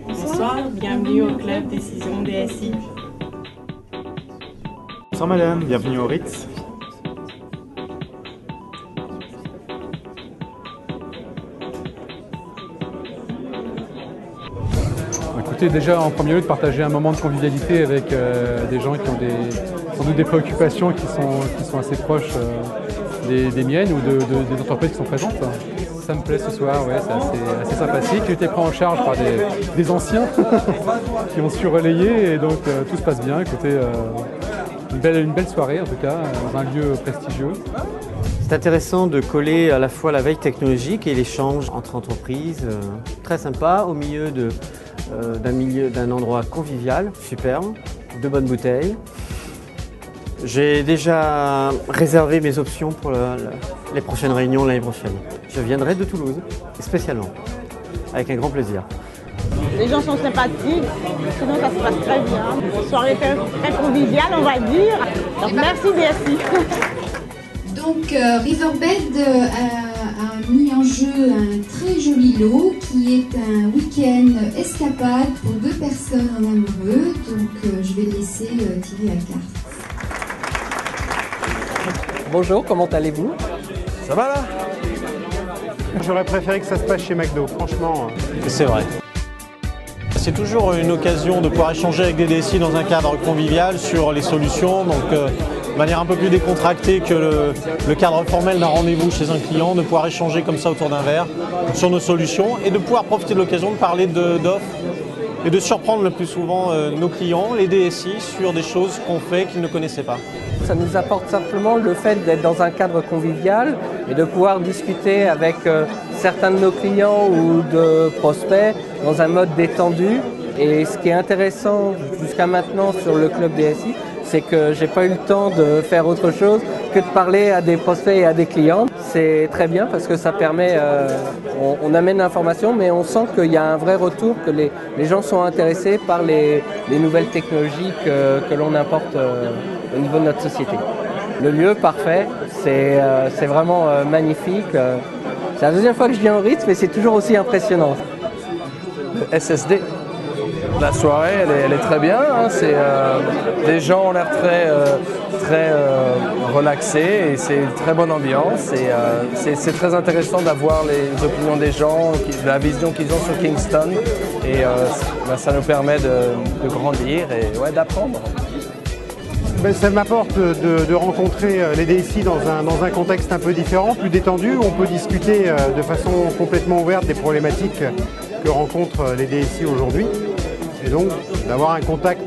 Bonsoir, bienvenue au club Décision DSI. Bonsoir madame, bienvenue au Ritz. Écoutez, déjà en premier lieu de partager un moment de convivialité avec des gens qui ont sans doute des préoccupations qui sont assez proches des miennes ou des entreprises qui sont présentes. Ça me plaît ce soir, ouais, c'est assez sympathique. J'ai été pris en charge par des anciens qui ont su relayer et donc tout se passe bien. Écoutez, une belle soirée en tout cas, dans un lieu prestigieux. C'est intéressant de coller à la fois la veille technologique et l'échange entre entreprises. Très sympa, au milieu d'un endroit convivial, superbe, de bonnes bouteilles. J'ai déjà réservé mes options pour les prochaines réunions l'année prochaine. Je viendrai de Toulouse, spécialement, avec un grand plaisir. Les gens sont sympathiques, sinon ça se passe très bien. Une soirée très conviviale, on va dire. Donc merci DSI. Donc Riverbed a mis en jeu un très joli lot qui est un week-end escapade pour 2 personnes en amoureux. Donc je vais laisser tirer la carte. Bonjour, comment allez-vous? Ça va là? J'aurais préféré que ça se passe chez McDo, franchement. C'est vrai. C'est toujours une occasion de pouvoir échanger avec des DSI dans un cadre convivial sur les solutions, donc de manière un peu plus décontractée que le cadre formel d'un rendez-vous chez un client, de pouvoir échanger comme ça autour d'un verre sur nos solutions et de pouvoir profiter de l'occasion de parler d'offres et de surprendre le plus souvent nos clients, les DSI, sur des choses qu'on fait qu'ils ne connaissaient pas. Ça nous apporte simplement le fait d'être dans un cadre convivial et de pouvoir discuter avec certains de nos clients ou de prospects dans un mode détendu. Et ce qui est intéressant jusqu'à maintenant sur le club DSI, c'est que j'ai pas eu le temps de faire autre chose que de parler à des prospects et à des clients. C'est très bien parce que ça permet, on amène l'information, mais on sent qu'il y a un vrai retour, que les gens sont intéressés par les nouvelles technologies que l'on importe au niveau de notre société. Le lieu parfait, c'est vraiment magnifique. C'est la deuxième fois que je viens au Ritz, mais c'est toujours aussi impressionnant. Le SSD. La soirée, elle est très bien. Hein. Les gens ont l'air très relaxés et c'est une très bonne ambiance. C'est très intéressant d'avoir les opinions des gens, la vision qu'ils ont sur Kingston. Et ça nous permet de grandir et ouais, d'apprendre. Ça m'apporte de rencontrer les DSI dans un contexte un peu différent, plus détendu, où on peut discuter de façon complètement ouverte des problématiques que rencontrent les DSI aujourd'hui. Et donc d'avoir un contact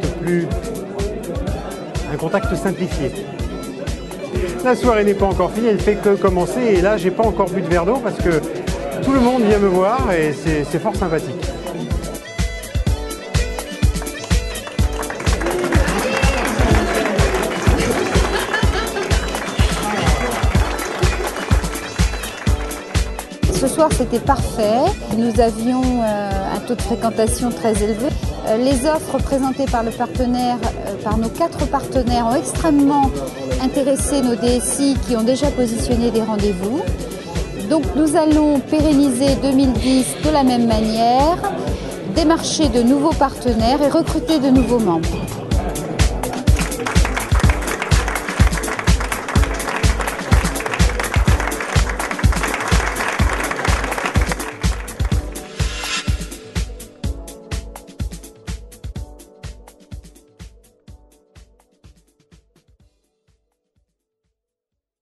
simplifié. La soirée n'est pas encore finie, elle fait que commencer et là j'ai pas encore bu de verre d'eau parce que tout le monde vient me voir et c'est fort sympathique. Ce soir, c'était parfait. Nous avions un taux de fréquentation très élevé. Les offres présentées par le partenaire, par nos 4 partenaires, ont extrêmement intéressé nos DSI qui ont déjà positionné des rendez-vous. Donc nous allons pérenniser 2010 de la même manière, démarcher de nouveaux partenaires et recruter de nouveaux membres.